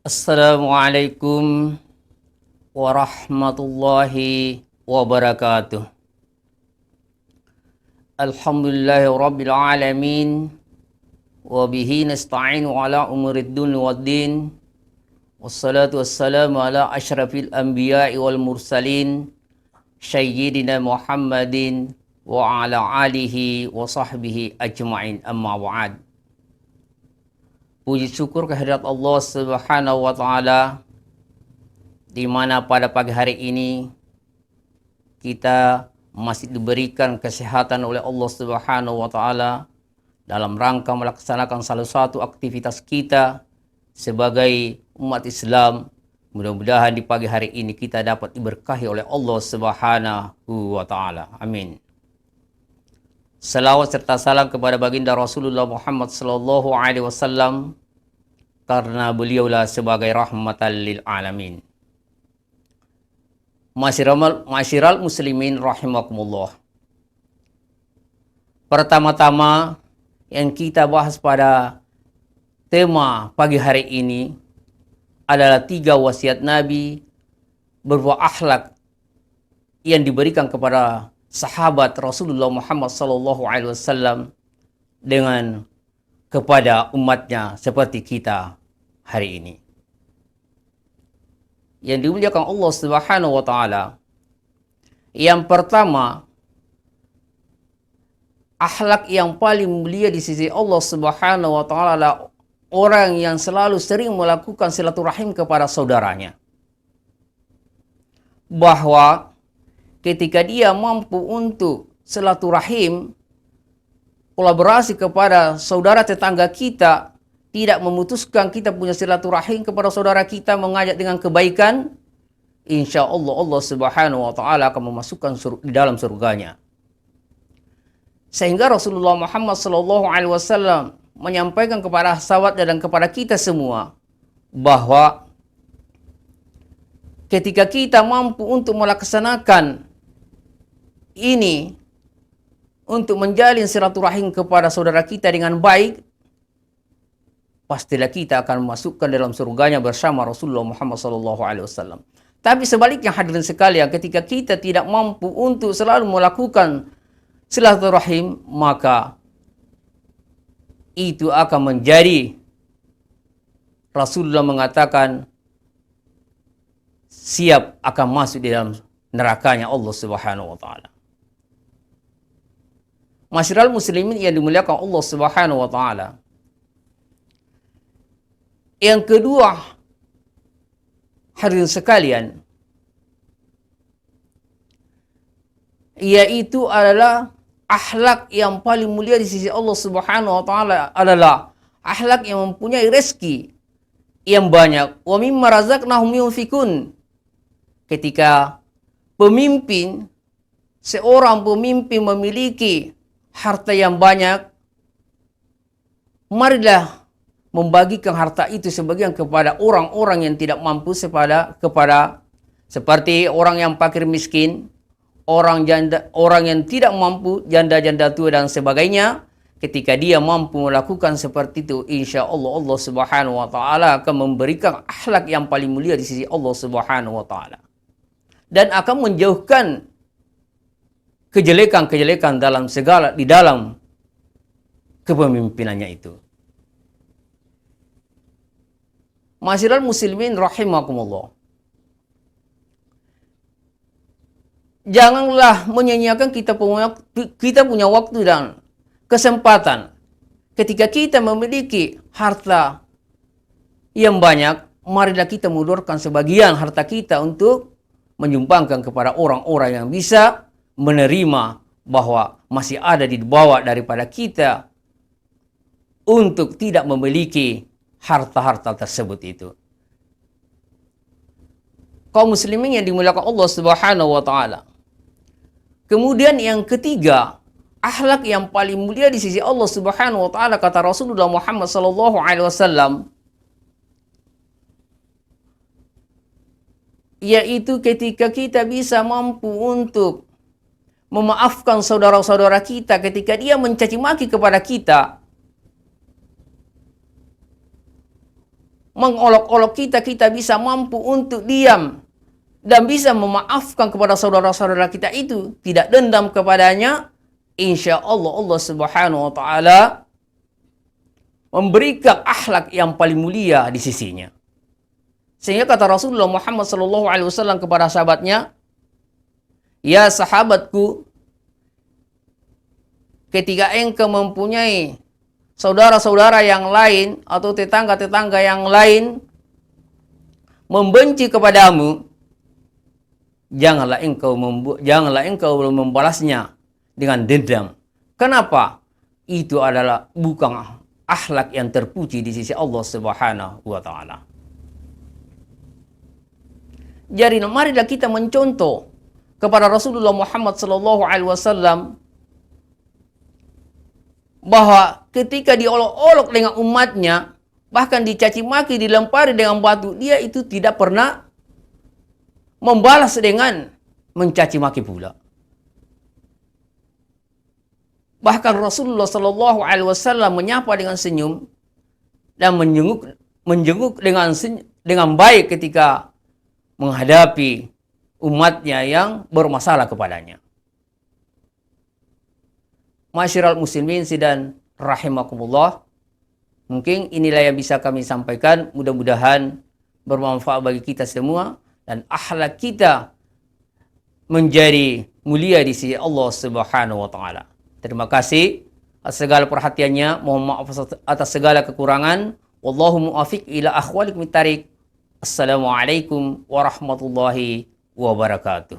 Assalamualaikum warahmatullahi wabarakatuh. Alhamdulillahi rabbil alamin. Wa bihi nasta'inu ala umurid dunya waddin. Wassalatu wassalamu ala asyrafil anbiya'i wal mursalin. Sayyidina Muhammadin wa ala alihi wa sahbihi ajma'in, amma ba'd. Puji syukur kehadirat Allah Subhanahu wa taala, di mana pada pagi hari ini kita masih diberikan kesehatan oleh Allah Subhanahu wa taala dalam rangka melaksanakan salah satu aktivitas kita sebagai umat Islam. Mudah-mudahan di pagi hari ini kita dapat diberkahi oleh Allah Subhanahu wa taala. Amin. Salawat serta salam kepada baginda Rasulullah Muhammad sallallahu alaihi wasallam, karena beliaulah sebagai rahmatan lil alamin. Masyiral muslimin rahimakumullah. Pertama-tama yang kita bahas pada tema pagi hari ini adalah 3 wasiat Nabi berupa akhlak yang diberikan kepada sahabat Rasulullah Muhammad SAW dengan kepada umatnya seperti kita hari ini. Yang dimuliakan Allah Subhanahu wa taala, yang pertama, akhlak yang paling mulia di sisi Allah Subhanahu wa taala adalah orang yang selalu sering melakukan silaturahim kepada saudaranya. Bahwa ketika dia mampu untuk silaturahim, kolaborasi kepada saudara tetangga kita, tidak memutuskan kita punya silaturahim kepada saudara kita, mengajak dengan kebaikan, insya Allah Allah Subhanahu wa taala akan memasukkan di dalam surganya. Sehingga Rasulullah Muhammad SAW menyampaikan kepada sahabat dan kepada kita semua bahwa ketika kita mampu untuk melaksanakan ini, untuk menjalin silaturahim kepada saudara kita dengan baik, pastilah kita akan masukkan dalam surganya bersama Rasulullah Muhammad SAW. Tapi sebaliknya hadirin sekalian, ketika kita tidak mampu untuk selalu melakukan silaturahim, maka itu akan menjadi, Rasulullah mengatakan, siap akan masuk di dalam nerakanya Allah Subhanahu wa taala. Masyiral muslimin yang dimuliakan Allah Subhanahu wa taala. Yang kedua, hadirin sekalian, yaitu adalah akhlak yang paling mulia di sisi Allah Subhanahu wa taala adalah akhlak yang mempunyai rezeki yang banyak. Wa mimma razaqnahum yunfikun. Ketika pemimpin, seorang pemimpin memiliki harta yang banyak, marilah membagikan harta itu sebagian kepada orang-orang yang tidak mampu, kepada seperti orang yang fakir miskin, orang janda, orang yang tidak mampu, janda-janda tua dan sebagainya. Ketika dia mampu melakukan seperti itu, insya Allah Allah Subhanahu wa taala akan memberikan akhlak yang paling mulia di sisi Allah Subhanahu wa taala, dan akan menjauhkan kejelekan-kejelekan di dalam kepemimpinannya itu. Masyiral muslimin rahimakumullah. Janganlah menyanyiakan kita punya waktu dan kesempatan. Ketika kita memiliki harta yang banyak, marilah kita mundurkan sebagian harta kita untuk menyumbangkan kepada orang-orang yang bisa menerima bahwa masih ada di bawah daripada kita untuk tidak memiliki harta-harta tersebut itu. Kaum muslimin yang dimuliakan Allah Subhanahu wa taala. Kemudian yang ketiga, akhlak yang paling mulia di sisi Allah Subhanahu wa taala, kata Rasulullah Muhammad sallallahu alaihi wasallam, yaitu ketika kita bisa mampu untuk memaafkan saudara-saudara kita ketika dia mencaci maki kepada kita, mengolok-olok kita, kita bisa mampu untuk diam dan bisa memaafkan kepada saudara-saudara kita itu, tidak dendam kepadanya, insya Allah Allah Subhanahu wa taala memberikan akhlak yang paling mulia di sisinya. Sehingga kata Rasulullah Muhammad SAW kepada sahabatnya, ya sahabatku, ketika engkau mempunyai saudara-saudara yang lain atau tetangga-tetangga yang lain membenci kepadamu, janganlah engkau membalasnya dengan dendam. Kenapa? Itu adalah bukan akhlak yang terpuji di sisi Allah Subhanahu wa taala. Jadi marilah kita mencontoh kepada Rasulullah Muhammad SAW bahwa ketika diolok-olok dengan umatnya, bahkan dicaci maki, dilempari dengan batu, dia itu tidak pernah membalas dengan mencaci maki pula. Bahkan Rasulullah SAW menyapa dengan senyum dan menjenguk dengan baik ketika menghadapi umatnya yang bermasalah kepadanya. Masyiral muslimin dan rahimakumullah. Mungkin inilah yang bisa kami sampaikan. Mudah-mudahan bermanfaat bagi kita semua dan akhlak kita menjadi mulia di sisi Allah Subhanahu wa taala. Terima kasih atas segala perhatiannya. Mohon maaf atas segala kekurangan. Wallahu muwaffiq ila akhwalikum tariq. Assalamualaikum warahmatullahi wabarakatuh.